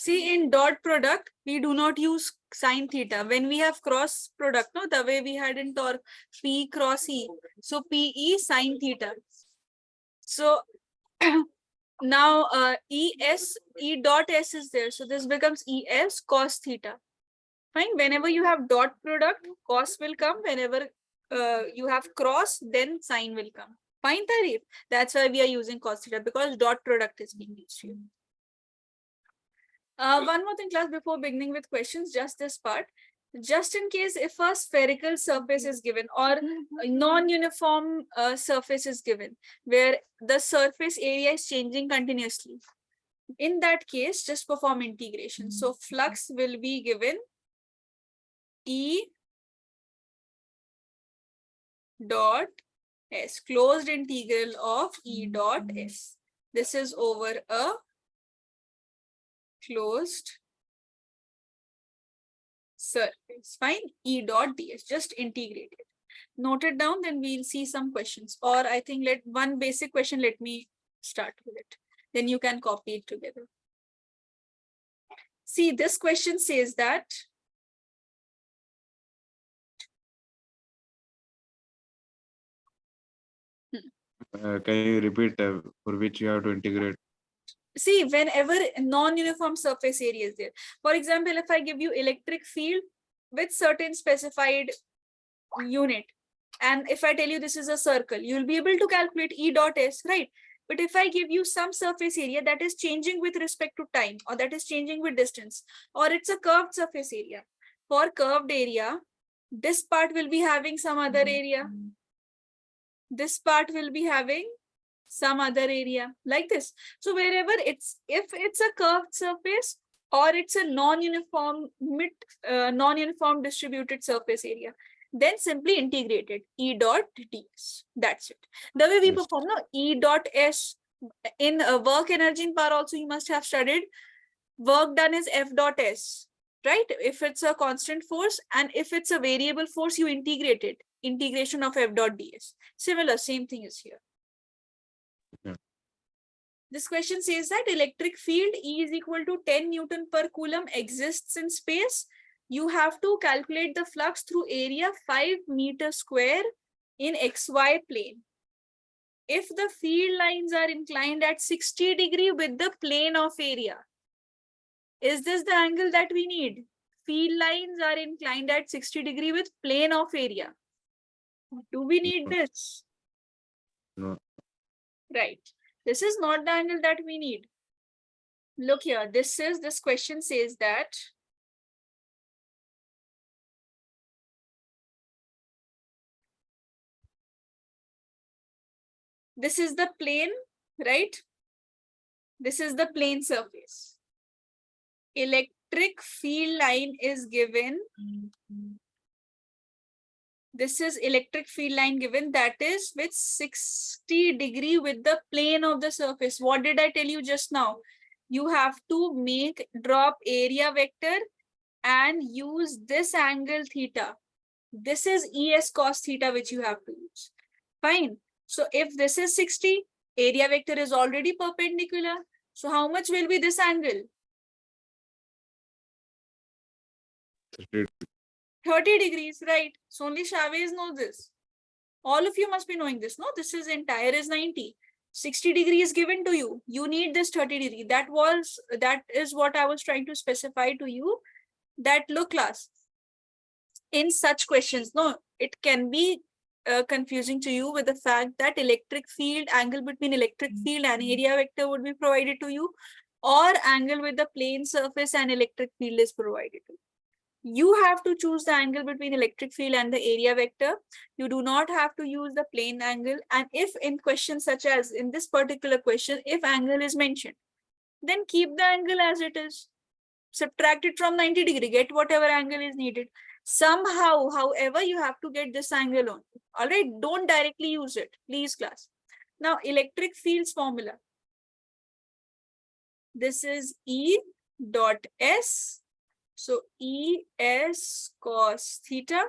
See, in dot product, we do not use sine theta. When we have cross product, no, the way we had in torque, P cross E. So PE sine theta. So now E dot S is there. So this becomes ES cos theta. Fine. Whenever you have dot product, cos will come. Whenever you have cross, then sine will come. Fine, Tarif. That's why we are using cos theta, because dot product is being used here. One more thing, class, before beginning with questions, just this part. Just in case if a spherical surface is given or a non-uniform surface is given, where the surface area is changing continuously, in that case, just perform integration. So flux will be given E dot S, closed integral of E dot S. This is over a closed surface. Fine. E dot ds, just integrate it. Note it down, then we'll see some questions. Or I think let one basic question, let me start with it. Then you can copy it together. See, this question says that Can you repeat for which you have to integrate? see, whenever non-uniform surface area is there. For example, if I give you electric field with certain specified unit, and if I tell you this is a circle, you'll be able to calculate E dot S, right? But if I give you some surface area that is changing with respect to time, or that is changing with distance, or it's a curved surface area, for curved area, this part will be having some other area. This part will be having some other area like this. So wherever if it's a curved surface or it's a non-uniform non-uniform distributed surface area, then simply integrate it. E dot ds. That's it. The way we Yes. perform, no, E dot S in work, energy, and power also you must have studied. Work done is F dot S, right? If it's a constant force, and if it's a variable force, you integrate it. Integration of F dot ds. Similar, same thing is here. Yeah. This question says that electric field E is equal to 10 Newton per coulomb exists in space. You have to calculate the flux through area 5 meter square in XY plane. If the field lines are inclined at 60 degree with the plane of area, is this the angle that we need? Field lines are inclined at 60 degree with plane of area. Do we need this? No. Right. This is not the angle that we need. Look here, this question says that this is the plane, right? This is the plane surface. Electric field line is given. This is electric field line given, that is with 60 degree with the plane of the surface. What did I tell you just now? You have to drop area vector and use this angle theta. This is ES cos theta, which you have to use. Fine. So if this is 60, area vector is already perpendicular. So how much will be this angle? 30 degrees, right? So only Chavez knows this. All of you must be knowing this, no? This is entire is 90. 60 degrees given to you. You need this 30 degree. That is what I was trying to specify to you. That look, class. In such questions, no, it can be confusing to you with the fact that electric field, angle between electric field and area vector would be provided to you, or angle with the plane surface and electric field is provided to you. You have to choose the angle between electric field and the area vector. You do not have to use the plane angle. And if in questions such as in this particular question, if angle is mentioned, then keep the angle as it is. Subtract it from 90 degree, get whatever angle is needed. Somehow, however, you have to get this angle on. All right, don't directly use it, please, class. Now, electric field's formula. This is E dot S. So ES cos theta.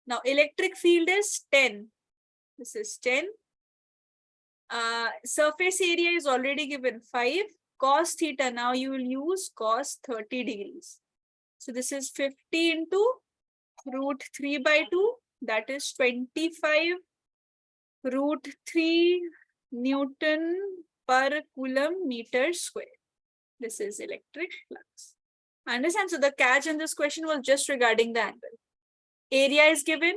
Now electric field is 10. This is 10. Surface area is already given 5. cos theta, now you will use cos 30 degrees. So this is 50 into root 3 by 2, that is 25 root 3 Newton per coulomb meter square. This is electric flux. Understand? So the catch in this question was just regarding the angle. Area is given.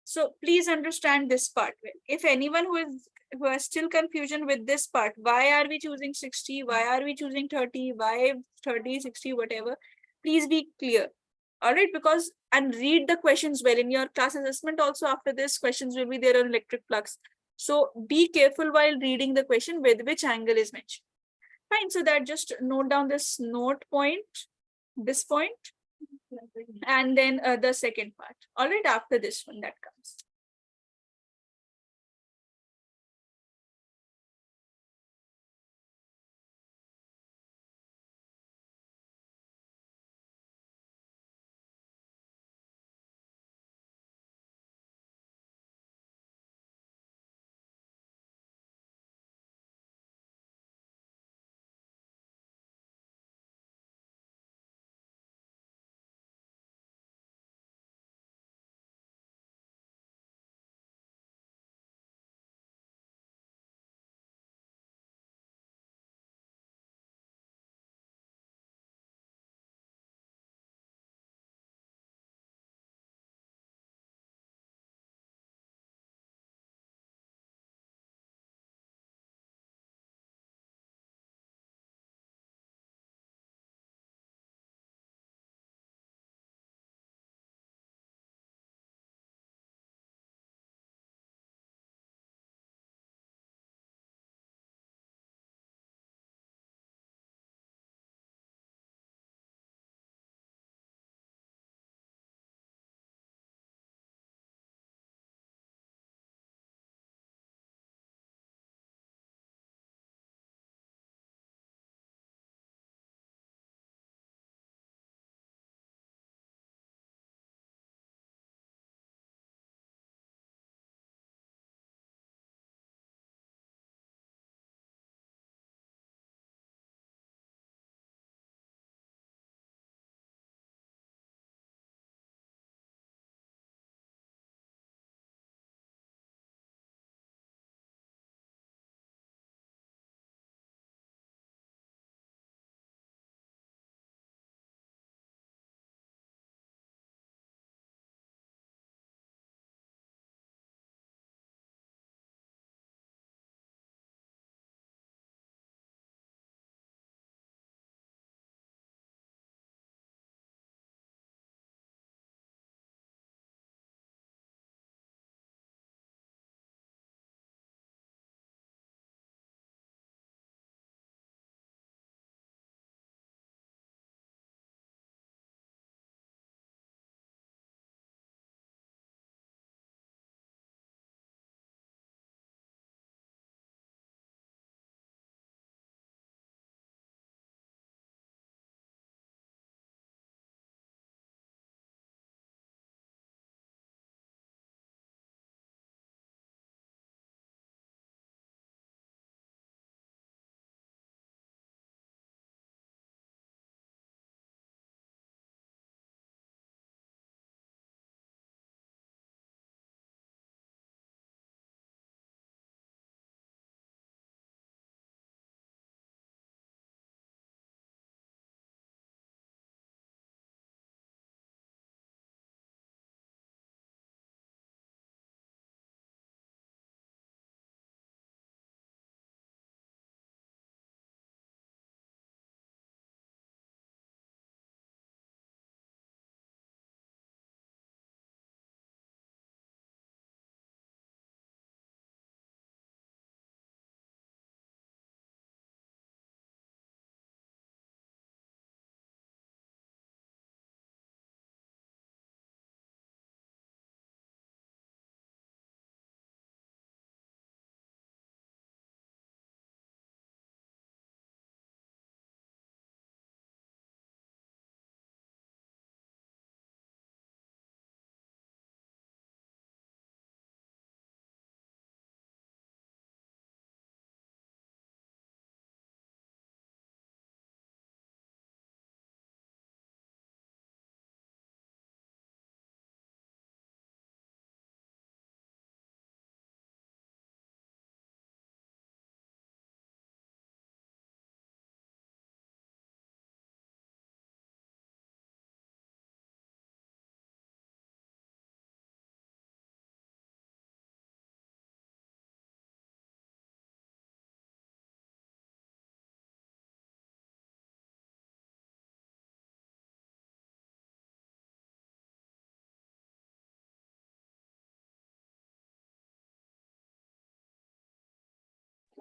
So please understand this part well. If anyone who has still confusion with this part, why are we choosing 60? Why are we choosing 30? Why 30, 60, whatever? Please be clear. All right, because and read the questions well. In your class assessment also after this, questions will be there on electric flux. So be careful while reading the question with which angle is mentioned. Fine, so that just note down this note point, this point, and then the second part. All right, after this one that comes.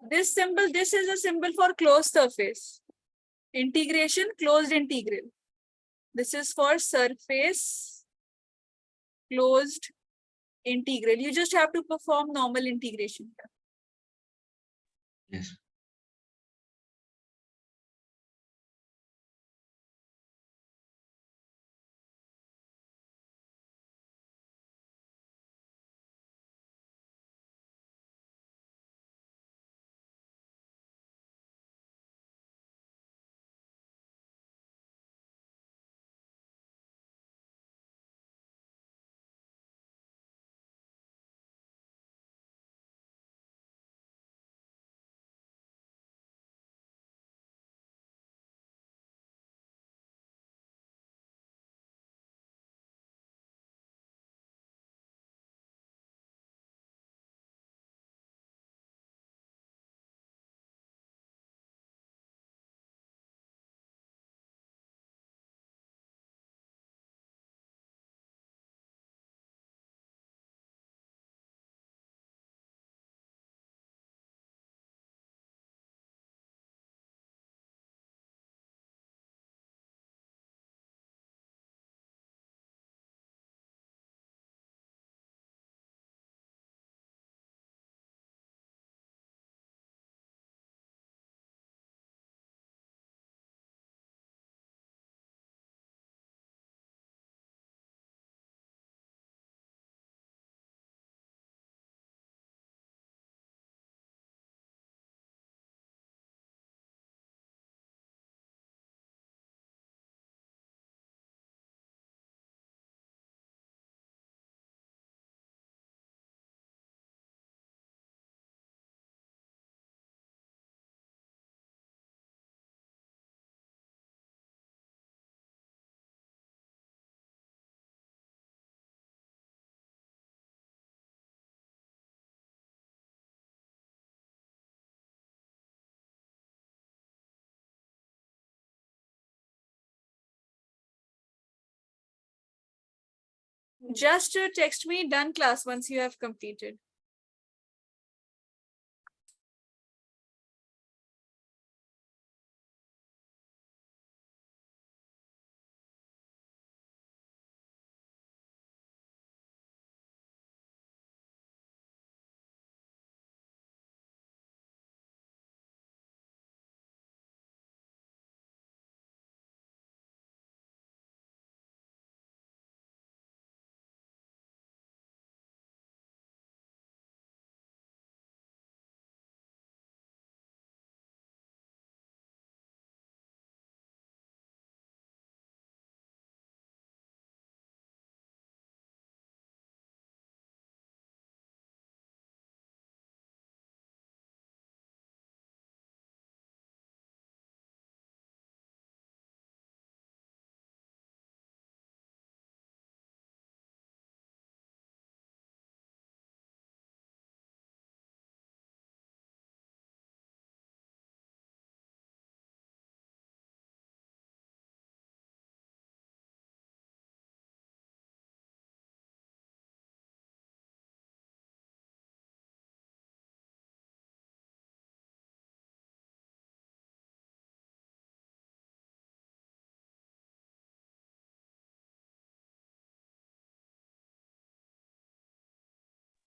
This symbol, this is a symbol for closed surface. Integration, closed integral. This is for surface closed integral. You just have to perform normal integration here. Yes. Just text me done class once you have completed.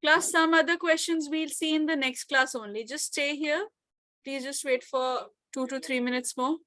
Class, some other questions we'll see in the next class only. Just stay here. Please just wait for 2 to 3 minutes more.